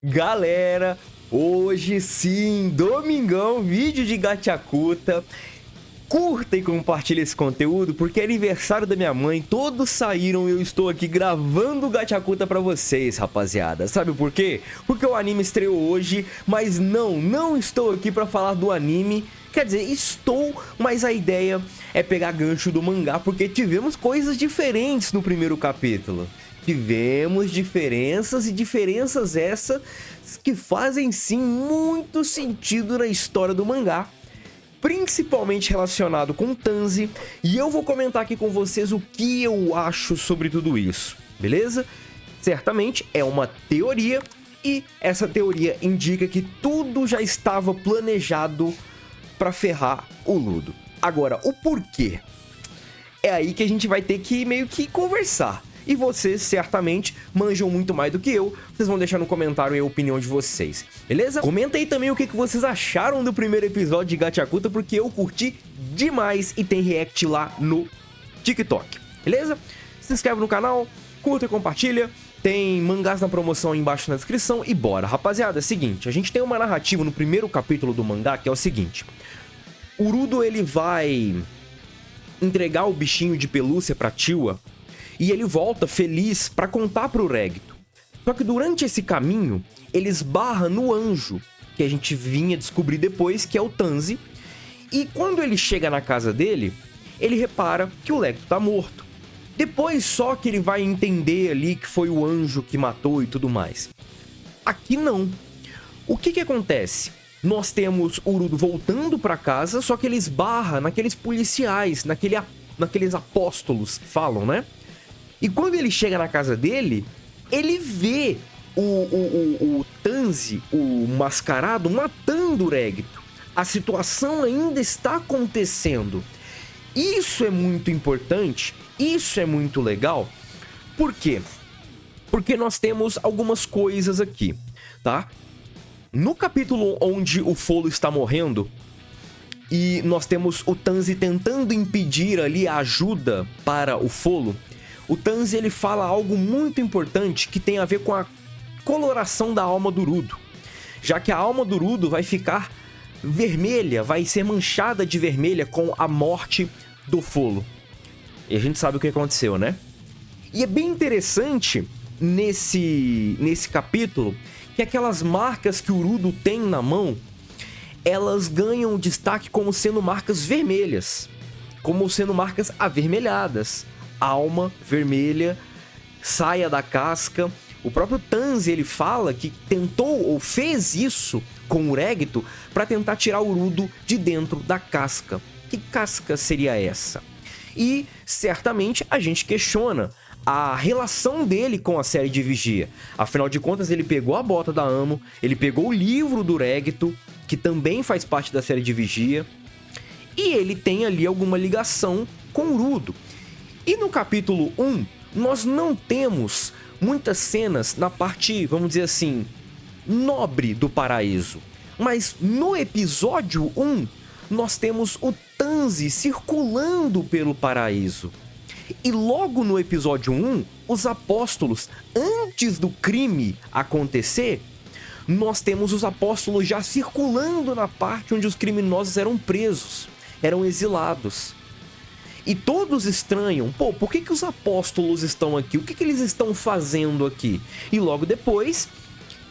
Galera, hoje sim, domingão, vídeo de Gachakuta. Curta e compartilha esse conteúdo porque é aniversário da minha mãe, todos saíram e eu estou aqui gravando o Gachakuta pra vocês, rapaziada. Sabe por quê? Porque o anime estreou hoje, mas não estou aqui pra falar do anime. Quer dizer, estou, mas a ideia é pegar gancho do mangá porque tivemos coisas diferentes no primeiro capítulo. Tivemos diferenças e diferenças essas que fazem sim muito sentido na história do mangá, principalmente relacionado com Tanzi, e eu vou comentar aqui com vocês o que eu acho sobre tudo isso, beleza? Certamente é uma teoria e essa teoria indica que tudo já estava planejado para ferrar o Ludo. Agora, o porquê? É aí que a gente vai ter que meio que conversar. E vocês certamente manjam muito mais do que eu. Vocês vão deixar no comentário aí a opinião de vocês, beleza? Comenta aí também o que vocês acharam do primeiro episódio de Gachakuta, porque eu curti demais e tem react lá no TikTok, beleza? Se inscreve no canal, curta e compartilha. Tem mangás na promoção aí embaixo na descrição e bora. Rapaziada, é o seguinte, a gente tem uma narrativa no primeiro capítulo do mangá que é o seguinte. O Urudo, ele vai entregar o bichinho de pelúcia pra Tiwa e ele volta feliz pra contar pro Regito. Só que durante esse caminho, ele esbarra no anjo, que a gente vinha descobrir depois, que é o Tanzi. E quando ele chega na casa dele, ele repara que o Regito tá morto. Depois só que ele vai entender ali que foi o anjo que matou e tudo mais. Aqui não. O que acontece? Nós temos o Urudo voltando pra casa, só que ele esbarra naqueles policiais, naqueles apóstolos, falam, né? E quando ele chega na casa dele, ele vê o Tanzi, o mascarado, matando o Regito. A situação ainda está acontecendo. Isso é muito importante, isso é muito legal. Por quê? Porque nós temos algumas coisas aqui, tá? No capítulo onde o Folo está morrendo, e nós temos o Tanzi tentando impedir ali a ajuda para o Folo, o Tanzi ele fala algo muito importante que tem a ver com a coloração da alma do Urudo. Já que a alma do Urudo vai ficar vermelha, vai ser manchada de vermelha com a morte do Folo. E a gente sabe o que aconteceu, né? E é bem interessante nesse capítulo que aquelas marcas que o Urudo tem na mão, elas ganham destaque como sendo marcas vermelhas, como sendo marcas avermelhadas. Alma vermelha, saia da casca. O próprio Tanzi ele fala que tentou ou fez isso com o Regito para tentar tirar o Urudo de dentro da casca. Que casca seria essa? E certamente a gente questiona a relação dele com a série de Vigia. Afinal de contas, ele pegou a bota da Amo, ele pegou o livro do Regito, que também faz parte da série de Vigia, e ele tem ali alguma ligação com o Urudo. E no capítulo 1, nós não temos muitas cenas na parte, vamos dizer assim, nobre do paraíso. Mas no episódio 1, nós temos o Tanzi circulando pelo paraíso. E logo no episódio 1, os apóstolos, antes do crime acontecer, nós temos os apóstolos já circulando na parte onde os criminosos eram presos, eram exilados. E todos estranham, pô, por que os apóstolos estão aqui? O que eles estão fazendo aqui? E logo depois,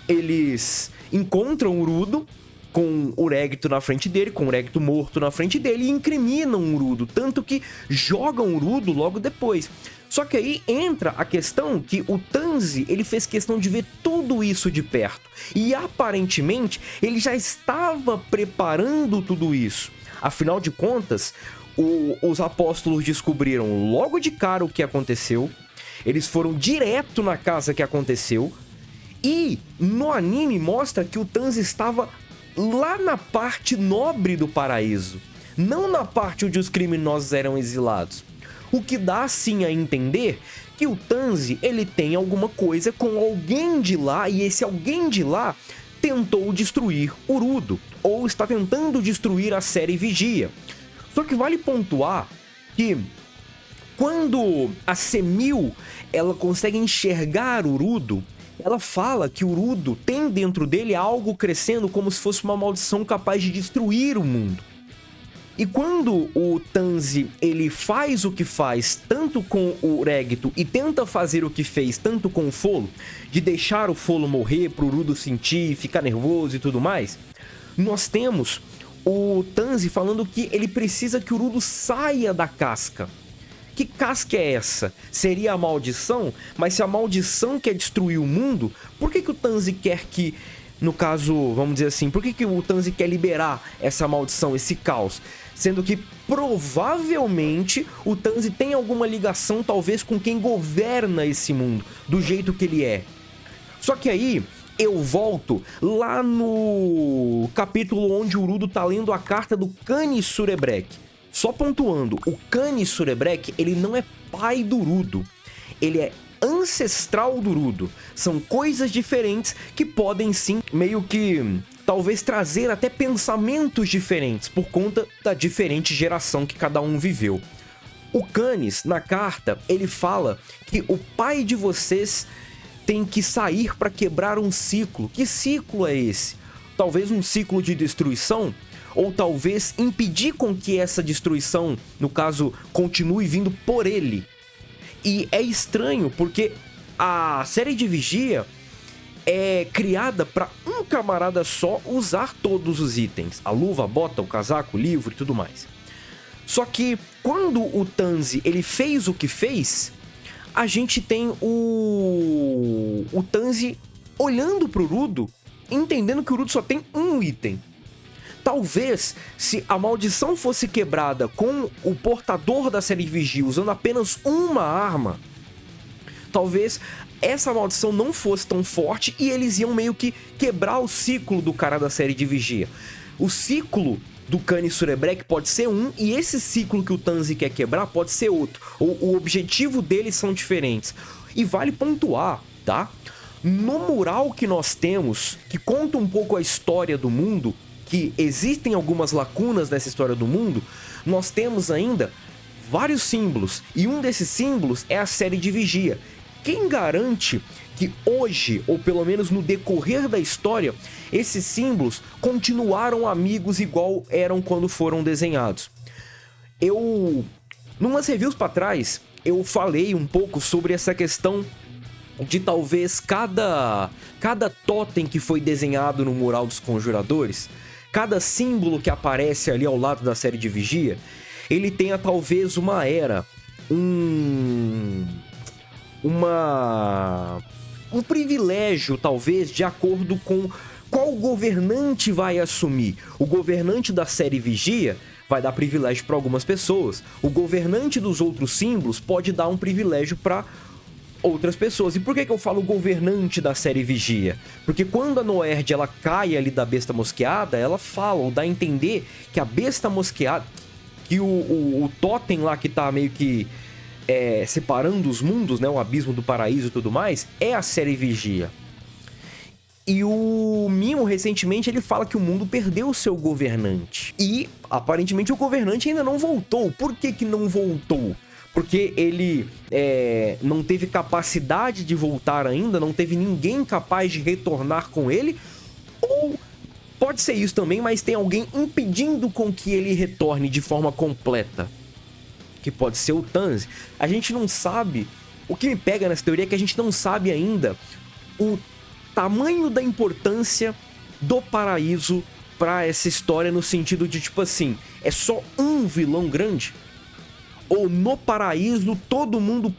eles encontram o Urudo com o Regito na frente dele, com o Regito morto na frente dele, e incriminam o Urudo, tanto que jogam o Urudo logo depois. Só que aí entra a questão que o Tanzi, ele fez questão de ver tudo isso de perto. E aparentemente, ele já estava preparando tudo isso. Afinal de contas, os apóstolos descobriram logo de cara o que aconteceu. Eles foram direto na casa que aconteceu. E no anime mostra que o Tanzi estava lá na parte nobre do paraíso, não na parte onde os criminosos eram exilados. O que dá sim a entender que o Tanzi ele tem alguma coisa com alguém de lá, e esse alguém de lá tentou destruir Urudo, ou está tentando destruir a série Vigia. Só que vale pontuar que quando a Semil ela consegue enxergar Urudo, ela fala que o Urudo tem dentro dele algo crescendo como se fosse uma maldição capaz de destruir o mundo. E quando o Tanzi, ele faz o que faz tanto com o Regito e tenta fazer o que fez tanto com o Folo, de deixar o Folo morrer pro Urudo sentir, ficar nervoso e tudo mais, nós temos o Tanzi falando que ele precisa que o Urudo saia da casca. Que casca é essa? Seria a maldição? Mas se a maldição quer destruir o mundo, por que o Tanzi quer que, no caso, vamos dizer assim, por que o Tanzi quer liberar essa maldição, esse caos? Sendo que provavelmente o Tanzi tem alguma ligação talvez com quem governa esse mundo, do jeito que ele é. Só que aí eu volto lá no capítulo onde o Urudo tá lendo a carta do Kani Surebrek. Só pontuando, o Kani Surebrek, ele não é pai do Urudo, ele é ancestral do Urudo. São coisas diferentes que podem sim meio que talvez trazer até pensamentos diferentes por conta da diferente geração que cada um viveu. O Canis, na carta, ele fala que o pai de vocês tem que sair para quebrar um ciclo. Que ciclo é esse? Talvez um ciclo de destruição? Ou talvez impedir com que essa destruição, no caso, continue vindo por ele. E é estranho porque a série de Vigia é criada para um camarada só usar todos os itens. A luva, a bota, o casaco, o livro e tudo mais. Só que quando o Tanzi ele fez o que fez, a gente tem o Tanzi olhando pro Urudo, entendendo que o Urudo só tem um item. Talvez, se a maldição fosse quebrada com o portador da série de Vigia usando apenas uma arma, talvez essa maldição não fosse tão forte e eles iam meio que quebrar o ciclo do cara da série de Vigia. O ciclo do Kani Surebrek pode ser um, e esse ciclo que o Tanzi quer quebrar pode ser outro. O objetivo deles são diferentes. E vale pontuar, tá? No mural que nós temos, que conta um pouco a história do mundo, que existem algumas lacunas nessa história do mundo, nós temos ainda vários símbolos, e um desses símbolos é a série de Vigia. Quem garante que hoje, ou pelo menos no decorrer da história, esses símbolos continuaram amigos igual eram quando foram desenhados? Numas reviews para trás, eu falei um pouco sobre essa questão de talvez cada totem que foi desenhado no mural dos conjuradores, cada símbolo que aparece ali ao lado da série de Vigia, ele tenha talvez uma era, um privilégio talvez de acordo com qual governante vai assumir. O governante da série Vigia vai dar privilégio para algumas pessoas, o governante dos outros símbolos pode dar um privilégio para outras pessoas. E por que eu falo governante da série Vigia? Porque quando a Noerd ela cai ali da besta mosqueada, ela fala, ou dá a entender que a besta mosqueada, que o totem lá que tá meio que separando os mundos, né, o abismo do paraíso e tudo mais, é a série Vigia. E o Mimo, recentemente, ele fala que o mundo perdeu o seu governante. E, aparentemente, o governante ainda não voltou. Por que não voltou? Porque ele não teve capacidade de voltar ainda, não teve ninguém capaz de retornar com ele, ou pode ser isso também, mas tem alguém impedindo com que ele retorne de forma completa, que pode ser o Tanzi. A gente não sabe, o que me pega nessa teoria é que a gente não sabe ainda o tamanho da importância do paraíso para essa história, no sentido de, tipo assim, é só um vilão grande? Ou no paraíso todo mundo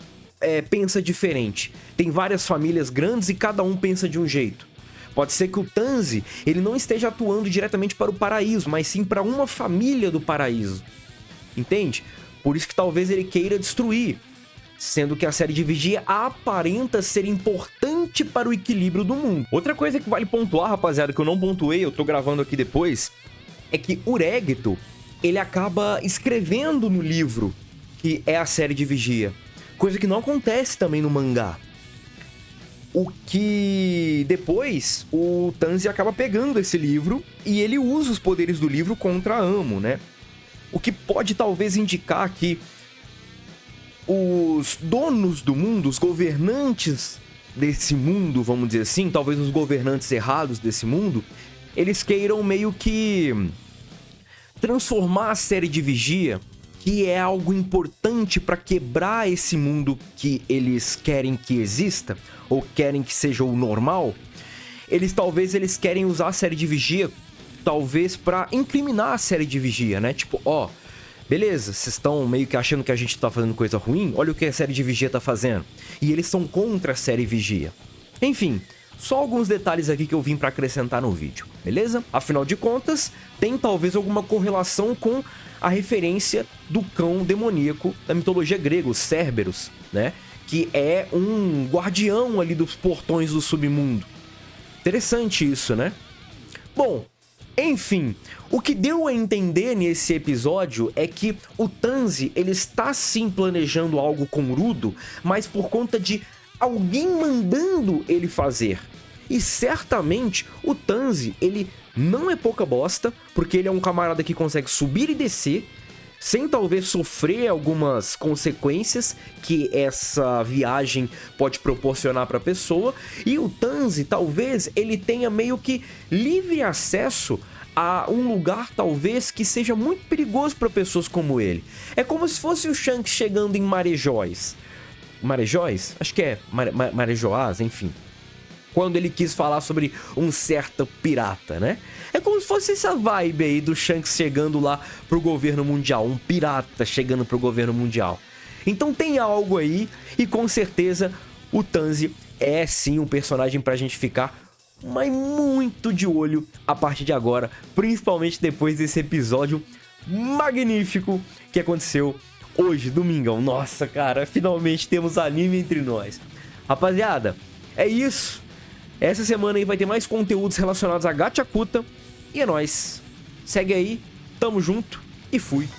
pensa diferente? Tem várias famílias grandes e cada um pensa de um jeito. Pode ser que o Tanzi ele não esteja atuando diretamente para o paraíso, mas sim para uma família do paraíso. Entende? Por isso que talvez ele queira destruir. Sendo que a série de Vigia aparenta ser importante para o equilíbrio do mundo. Outra coisa que vale pontuar, rapaziada, que eu não pontuei, eu tô gravando aqui depois, é que o Regito, ele acaba escrevendo no livro que é a série de Vigia. Coisa que não acontece também no mangá. O que depois o Tanzi acaba pegando esse livro e ele usa os poderes do livro contra a Amo, né? O que pode talvez indicar que os donos do mundo, os governantes desse mundo, vamos dizer assim, talvez os governantes errados desse mundo, eles queiram meio que transformar a série de Vigia, que é algo importante para quebrar esse mundo que eles querem que exista, ou querem que seja o normal. Talvez eles querem usar a série de Vigia, talvez para incriminar a série de Vigia, né? Tipo, ó, beleza, vocês estão meio que achando que a gente tá fazendo coisa ruim? Olha o que a série de Vigia tá fazendo. E eles são contra a série Vigia. Enfim, só alguns detalhes aqui que eu vim para acrescentar no vídeo, beleza? Afinal de contas, tem talvez alguma correlação com a referência do cão demoníaco da mitologia grega, o Cerberus, né? Que é um guardião ali dos portões do submundo. Interessante isso, né? Bom, enfim, o que deu a entender nesse episódio é que o Tanzi, ele está sim planejando algo com Rudo, mas por conta de alguém mandando ele fazer. E certamente o Tanzi, ele não é pouca bosta, porque ele é um camarada que consegue subir e descer, sem talvez sofrer algumas consequências que essa viagem pode proporcionar para a pessoa. E o Tanzi, talvez, ele tenha meio que livre acesso a um lugar, talvez, que seja muito perigoso para pessoas como ele. É como se fosse o Shanks chegando em Marejóis. Marejóis? Acho que é Marejoás, enfim. Quando ele quis falar sobre um certo pirata, né? É como se fosse essa vibe aí do Shanks chegando lá pro governo mundial. Um pirata chegando pro governo mundial. Então tem algo aí, e com certeza o Tanzi é sim um personagem pra gente ficar, mas muito de olho a partir de agora. Principalmente depois desse episódio magnífico que aconteceu hoje, domingão. Nossa, cara, finalmente temos anime entre nós. Rapaziada, é isso. Essa semana aí vai ter mais conteúdos relacionados a Gachakuta. E é nóis. Segue aí, tamo junto e fui.